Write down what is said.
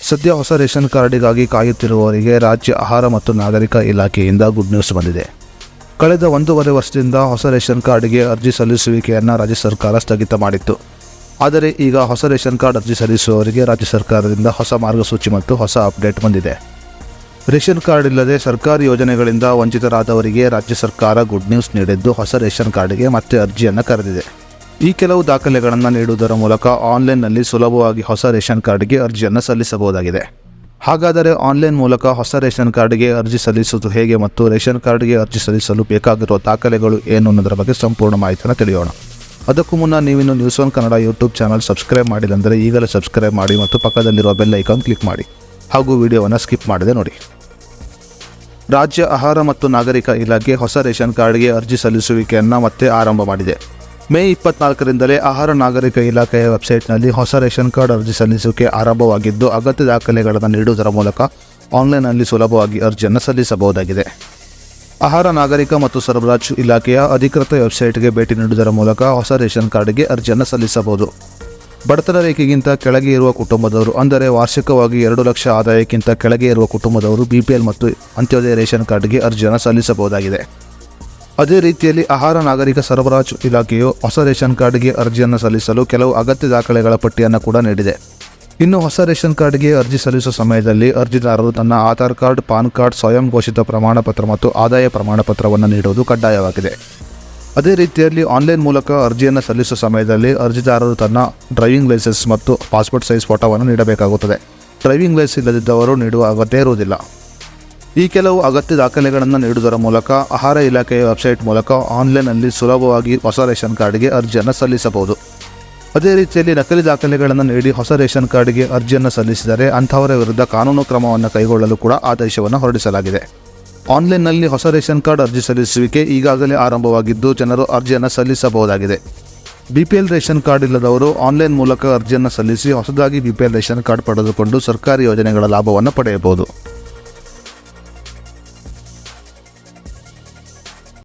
ಸದ್ಯ ಹೊಸ ರೇಷನ್ ಕಾರ್ಡಿಗಾಗಿ ಕಾಯುತ್ತಿರುವವರಿಗೆ ರಾಜ್ಯ ಆಹಾರ ಮತ್ತು ನಾಗರಿಕ ಇಲಾಖೆಯಿಂದ ಗುಡ್ ನ್ಯೂಸ್ ಬಂದಿದೆ. ಕಳೆದ 1.5 ವರ್ಷದಿಂದ ಹೊಸ ರೇಷನ್ ಕಾರ್ಡ್ಗೆ ಅರ್ಜಿ ಸಲ್ಲಿಸುವಿಕೆಯನ್ನು ರಾಜ್ಯ ಸರ್ಕಾರ ಸ್ಥಗಿತ ಮಾಡಿತ್ತು. ಆದರೆ ಈಗ ಹೊಸ ರೇಷನ್ ಕಾರ್ಡ್ ಅರ್ಜಿ ಸಲ್ಲಿಸುವವರಿಗೆ ರಾಜ್ಯ ಸರ್ಕಾರದಿಂದ ಹೊಸ ಮಾರ್ಗಸೂಚಿ ಮತ್ತು ಹೊಸ ಅಪ್ಡೇಟ್ ಬಂದಿದೆ. ರೇಷನ್ ಕಾರ್ಡ್ ಇಲ್ಲದೆ ಸರ್ಕಾರಿ ಯೋಜನೆಗಳಿಂದ ವಂಚಿತರಾದವರಿಗೆ ರಾಜ್ಯ ಸರ್ಕಾರ ಗುಡ್ ನ್ಯೂಸ್ ನೀಡಿದ್ದು ಹೊಸ ರೇಷನ್ ಕಾರ್ಡ್ಗೆ ಮತ್ತೆ ಅರ್ಜಿಯನ್ನು ಕರೆದಿದೆ. ಈ ಕೆಲವು ದಾಖಲೆಗಳನ್ನು ನೀಡುವುದರ ಮೂಲಕ ಆನ್ಲೈನ್ನಲ್ಲಿ ಸುಲಭವಾಗಿ ಹೊಸ ರೇಷನ್ ಕಾರ್ಡ್ಗೆ ಅರ್ಜಿಯನ್ನು ಸಲ್ಲಿಸಬಹುದಾಗಿದೆ. ಹಾಗಾದರೆ ಆನ್ಲೈನ್ ಮೂಲಕ ಹೊಸ ರೇಷನ್ ಕಾರ್ಡ್ಗೆ ಅರ್ಜಿ ಸಲ್ಲಿಸುವುದು ಹೇಗೆ ಮತ್ತು ರೇಷನ್ ಕಾರ್ಡ್ಗೆ ಅರ್ಜಿ ಸಲ್ಲಿಸಲು ಬೇಕಾಗಿರುವ ದಾಖಲೆಗಳು ಏನು ಅನ್ನೋದರ ಬಗ್ಗೆ ಸಂಪೂರ್ಣ ಮಾಹಿತಿಯನ್ನು ತಿಳಿಯೋಣ. ಅದಕ್ಕೂ ಮುನ್ನ ನೀವಿನ್ನು news one Kannada YouTube channel subscribe ಮಾಡಿಲ್ಲಂದರೆ ಈಗಲೇ ಸಬ್ಸ್ಕ್ರೈಬ್ ಮಾಡಿ ಮತ್ತು ಪಕ್ಕದಲ್ಲಿರುವ ಬೆಲ್ ಐಕಾನ್ ಕ್ಲಿಕ್ ಮಾಡಿ ಹಾಗೂ ವಿಡಿಯೋವನ್ನು ಸ್ಕಿಪ್ ಮಾಡದೆ ನೋಡಿ. ರಾಜ್ಯ ಆಹಾರ ಮತ್ತು ನಾಗರಿಕ ಇಲಾಖೆ ಹೊಸ ರೇಷನ್ ಕಾರ್ಡ್ಗೆ ಅರ್ಜಿ ಸಲ್ಲಿಸುವಿಕೆಯನ್ನು ಮತ್ತೆ ಆರಂಭ ಮಾಡಿದೆ. ಮೇ 24ರಿಂದಲೇ ಆಹಾರ ನಾಗರಿಕ ಇಲಾಖೆಯ ವೆಬ್ಸೈಟ್ನಲ್ಲಿ ಹೊಸ ರೇಷನ್ ಕಾರ್ಡ್ ಅರ್ಜಿ ಸಲ್ಲಿಸುವಿಕೆ ಆರಂಭವಾಗಿದ್ದು ಅಗತ್ಯ ದಾಖಲೆಗಳನ್ನು ನೀಡುವುದರ ಮೂಲಕ ಆನ್ಲೈನ್ನಲ್ಲಿ ಸುಲಭವಾಗಿ ಅರ್ಜಿಯನ್ನು ಸಲ್ಲಿಸಬಹುದಾಗಿದೆ. ಆಹಾರ ನಾಗರಿಕ ಮತ್ತು ಸರಬರಾಜು ಇಲಾಖೆಯ ಅಧಿಕೃತ ವೆಬ್ಸೈಟ್ಗೆ ಭೇಟಿ ನೀಡುವುದರ ಮೂಲಕ ಹೊಸ ರೇಷನ್ ಕಾರ್ಡ್ಗೆ ಅರ್ಜಿಯನ್ನು ಸಲ್ಲಿಸಬಹುದು. ಬಡತನ ರೇಖೆಗಿಂತ ಕೆಳಗೆ ಇರುವ ಕುಟುಂಬದವರು, ಅಂದರೆ ವಾರ್ಷಿಕವಾಗಿ 2 ಲಕ್ಷ ಆದಾಯಕ್ಕಿಂತ ಕೆಳಗೆ ಇರುವ ಕುಟುಂಬದವರು BPL ಮತ್ತು ಅಂತ್ಯೋದಯ ರೇಷನ್ ಕಾರ್ಡ್ಗೆ ಅರ್ಜಿಯನ್ನು ಸಲ್ಲಿಸಬಹುದಾಗಿದೆ. ಅದೇ ರೀತಿಯಲ್ಲಿ ಆಹಾರ ನಾಗರಿಕ ಸರಬರಾಜು ಇಲಾಖೆಯು ಹೊಸ ರೇಷನ್ ಕಾರ್ಡ್ಗೆ ಅರ್ಜಿಯನ್ನು ಸಲ್ಲಿಸಲು ಕೆಲವು ಅಗತ್ಯ ದಾಖಲೆಗಳ ಪಟ್ಟಿಯನ್ನು ಕೂಡ ನೀಡಿದೆ. ಇನ್ನು ಹೊಸ ರೇಷನ್ ಕಾರ್ಡ್ಗೆ ಅರ್ಜಿ ಸಲ್ಲಿಸುವ ಸಮಯದಲ್ಲಿ ಅರ್ಜಿದಾರರು ತನ್ನ ಆಧಾರ್ ಕಾರ್ಡ್, ಪಾನ್ ಕಾರ್ಡ್, ಸ್ವಯಂ ಘೋಷಿತ ಪ್ರಮಾಣಪತ್ರ ಮತ್ತು ಆದಾಯ ಪ್ರಮಾಣಪತ್ರವನ್ನು ನೀಡುವುದು ಕಡ್ಡಾಯವಾಗಿದೆ. ಅದೇ ರೀತಿಯಲ್ಲಿ ಆನ್ಲೈನ್ ಮೂಲಕ ಅರ್ಜಿಯನ್ನು ಸಲ್ಲಿಸುವ ಸಮಯದಲ್ಲಿ ಅರ್ಜಿದಾರರು ತನ್ನ ಡ್ರೈವಿಂಗ್ ಲೈಸೆನ್ಸ್ ಮತ್ತು ಪಾಸ್ಪೋರ್ಟ್ ಸೈಜ್ ಫೋಟೋವನ್ನು ನೀಡಬೇಕಾಗುತ್ತದೆ. ಡ್ರೈವಿಂಗ್ ಲೈಸೆನ್ಸ್ ಇಲ್ಲದಿದ್ದವರು ನೀಡುವ ಅಗತ್ಯ ಇರುವುದಿಲ್ಲ. ಈ ಕೆಲವು ಅಗತ್ಯ ದಾಖಲೆಗಳನ್ನು ನೀಡುವುದರ ಮೂಲಕ ಆಹಾರ ಇಲಾಖೆಯ ವೆಬ್ಸೈಟ್ ಮೂಲಕ ಆನ್ಲೈನ್ನಲ್ಲಿ ಸುಲಭವಾಗಿ ಹೊಸ ರೇಷನ್ ಕಾರ್ಡ್ಗೆ ಅರ್ಜಿಯನ್ನು ಸಲ್ಲಿಸಬಹುದು. ಅದೇ ರೀತಿಯಲ್ಲಿ ನಕಲಿ ದಾಖಲೆಗಳನ್ನು ನೀಡಿ ಹೊಸ ರೇಷನ್ ಕಾರ್ಡ್ಗೆ ಅರ್ಜಿಯನ್ನು ಸಲ್ಲಿಸಿದರೆ ಅಂಥವರ ವಿರುದ್ಧ ಕಾನೂನು ಕ್ರಮವನ್ನು ಕೈಗೊಳ್ಳಲು ಕೂಡ ಆದೇಶವನ್ನು ಹೊರಡಿಸಲಾಗಿದೆ. ಆನ್ಲೈನ್ನಲ್ಲಿ ಹೊಸ ರೇಷನ್ ಕಾರ್ಡ್ ಅರ್ಜಿ ಸಲ್ಲಿಸುವಿಕೆ ಈಗಾಗಲೇ ಆರಂಭವಾಗಿದ್ದು ಜನರು ಅರ್ಜಿಯನ್ನು ಸಲ್ಲಿಸಬಹುದಾಗಿದೆ. BPL ರೇಷನ್ ಕಾರ್ಡ್ ಇಲ್ಲದವರು ಆನ್ಲೈನ್ ಮೂಲಕ ಅರ್ಜಿಯನ್ನು ಸಲ್ಲಿಸಿ ಹೊಸದಾಗಿ BPL ರೇಷನ್ ಕಾರ್ಡ್ ಪಡೆದುಕೊಂಡು ಸರ್ಕಾರಿ ಯೋಜನೆಗಳ ಲಾಭವನ್ನು ಪಡೆಯಬಹುದು.